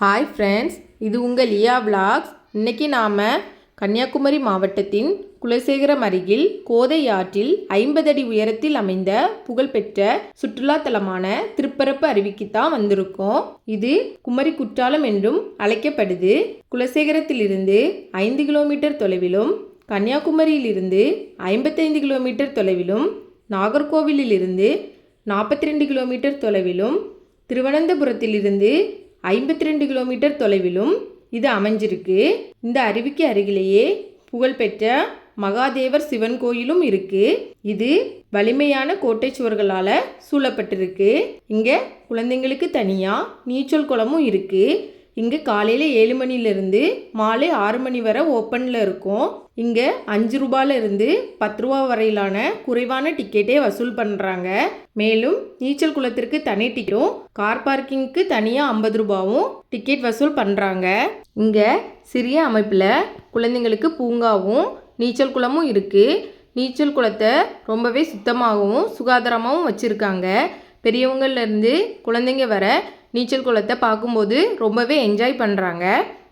Hi friends, இது உங்கள் லியா vlogs. இன்னைக்கு நாம் கன்னியாகுமரி மாவட்டத்தின் குலசேகரம் அருகில் கோதை ஆற்றில் 50 அடி உயரத்தில் அமைந்த புகழ்பெற்ற சுற்றுலாத்தலமான திருப்பரப்பு அருவிக்குத்தான் வந்திருக்கோம். இது குமரி குற்றாலம் என்றும் அழைக்கப்படுது. குலசேகரத்திலிருந்து 5 கிலோமீட்டர் தொலைவிலும், கன்னியாகுமரியிலிருந்து 55 கிலோமீட்டர் தொலைவிலும், நாகர்கோவிலிருந்து 42 கிலோமீட்டர் தொலைவிலும், திருவனந்தபுரத்திலிருந்து 52 கிலோமீட்டர் தொலைவிலும் இது அமைஞ்சிருக்கு. இந்த அருவிக்கு அருகிலேயே புகழ்பெற்ற மகாதேவர் சிவன் கோயிலும் இருக்கு. இது வலிமையான கோட்டை சுவர்களால் சூழப்பட்டிருக்கு. இங்கே குழந்தைங்களுக்கு தனியாக நீச்சல் குளமும் இருக்கு. இங்கே காலையில் 7 மணிலேருந்து மாலை 6 மணி வரை ஓப்பனில் இருக்கும். இங்கே 5 ரூபாயிலிருந்து 10 ரூபா வரையிலான குறைவான டிக்கெட்டே வசூல் பண்ணுறாங்க. மேலும் நீச்சல் குளத்திற்கு தனி டிக்கெட்டும், கார் பார்க்கிங்க்கு தனியாக 50 ரூபாவும் டிக்கெட் வசூல் பண்ணுறாங்க. இங்கே சிறிய அமைப்பில் குழந்தைங்களுக்கு பூங்காவும் நீச்சல் குளமும் இருக்குது. நீச்சல் குளத்தை ரொம்பவே சுத்தமாகவும் சுகாதாரமாகவும் வச்சுருக்காங்க. பெரியவங்கள்லேருந்து குழந்தைங்க வர நீச்சல் குளத்தை பார்க்கும்போது ரொம்பவே என்ஜாய் பண்ணுறாங்க.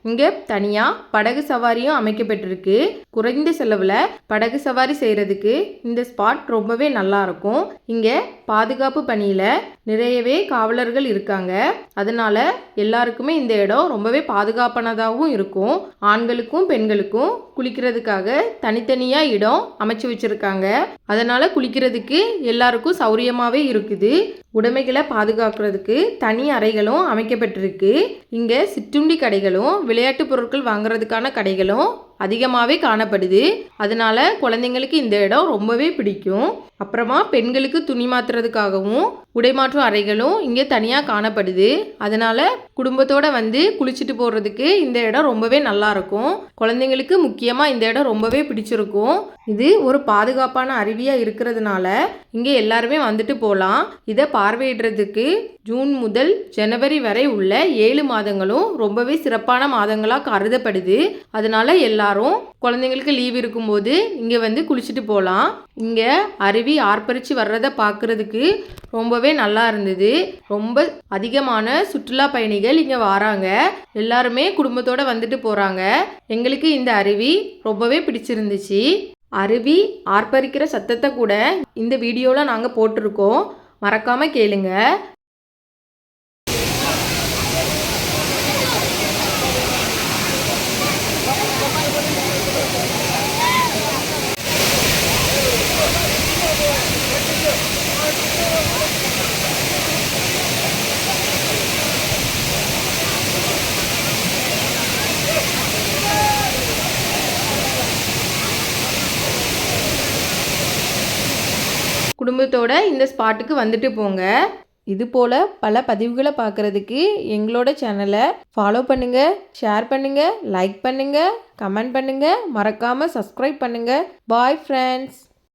இங்கே தனியாக படகு சவாரியும் அமைக்கப்பட்டிருக்கு. குறைந்த செலவில் படகு சவாரி செய்கிறதுக்கு இந்த ஸ்பாட் ரொம்பவே நல்லாயிருக்கும். இங்கே பாதுகாப்பு பணியில் நிறையவே காவலர்கள் இருக்காங்க. அதனால் எல்லாருக்குமே இந்த இடம் ரொம்பவே பாதுகாப்பானதாகவும் இருக்கும். ஆண்களுக்கும் பெண்களுக்கும் குளிக்கிறதுக்காக தனித்தனியாக இடம் அமைச்சு வச்சுருக்காங்க. அதனால் குளிக்கிறதுக்கு எல்லாருக்கும் சௌரியமாகவே இருக்குது. உடைமைகளை பாதுகாக்கிறதுக்கு தனி அறைகளும் அமைக்கப்பட்டிருக்கு. இங்கே சிற்றுண்டி கடைகளும் விளையாட்டு பொருட்கள் வாங்குறதுக்கான கடைகளும் அதிகமாகவே காணப்படுது. அதனால குழந்தைங்களுக்கு இந்த இடம் ரொம்பவே பிடிக்கும். அப்புறமா பெண்களுக்கு துணி மாற்றுறதுக்காகவும் உடை மாற்றும் அறைகளும் இங்கே தனியாக காணப்படுது. அதனால குடும்பத்தோடு வந்து குளிச்சுட்டு போகிறதுக்கு இந்த இடம் ரொம்பவே நல்லா இருக்கும். குழந்தைங்களுக்கு முக்கியமாக இந்த இடம் ரொம்பவே பிடிச்சிருக்கும். இது ஒரு பாதுகாப்பான அருவியாக இருக்கிறதுனால இங்கே எல்லாருமே வந்துட்டு போகலாம். இதை பார்வையிடுறதுக்கு ஜூன் முதல் ஜனவரி வரை உள்ள 7 மாதங்களும் ரொம்பவே சிறப்பான மாதங்களாக கருதப்படுது. அதனால எல்லாரும் குழந்தைங்களுக்கு லீவ் இருக்கும்போது இங்கே வந்து குளிச்சுட்டு போகலாம். இங்கே அருவி ஆர்ப்பரித்து வர்றதை பார்க்குறதுக்கு ரொம்பவே நல்லா இருந்தது. ரொம்ப அதிகமான சுற்றுலா பயணிகள் இங்கே வராங்க. எல்லாருமே குடும்பத்தோடு வந்துட்டு போகிறாங்க. எங்களுக்கு இந்த அருவி ரொம்பவே பிடிச்சிருந்துச்சு. அருவி ஆர்ப்பரிக்கிற சத்தத்தை கூட இந்த வீடியோவில் நாங்கள் போட்டிருக்கோம். மறக்காமல் கேளுங்க. குடும்பத்தோட இந்த ஸ்பாட்டுக்கு வந்துட்டு போங்க. இது போல் பல பதிவுகளை பார்க்குறதுக்கு எங்களோட சேனலை ஃபாலோ பண்ணுங்கள், ஷேர் பண்ணுங்கள், லைக் பண்ணுங்கள், கமெண்ட் பண்ணுங்கள், மறக்காமல் சப்ஸ்கிரைப் பண்ணுங்கள். Bye friends.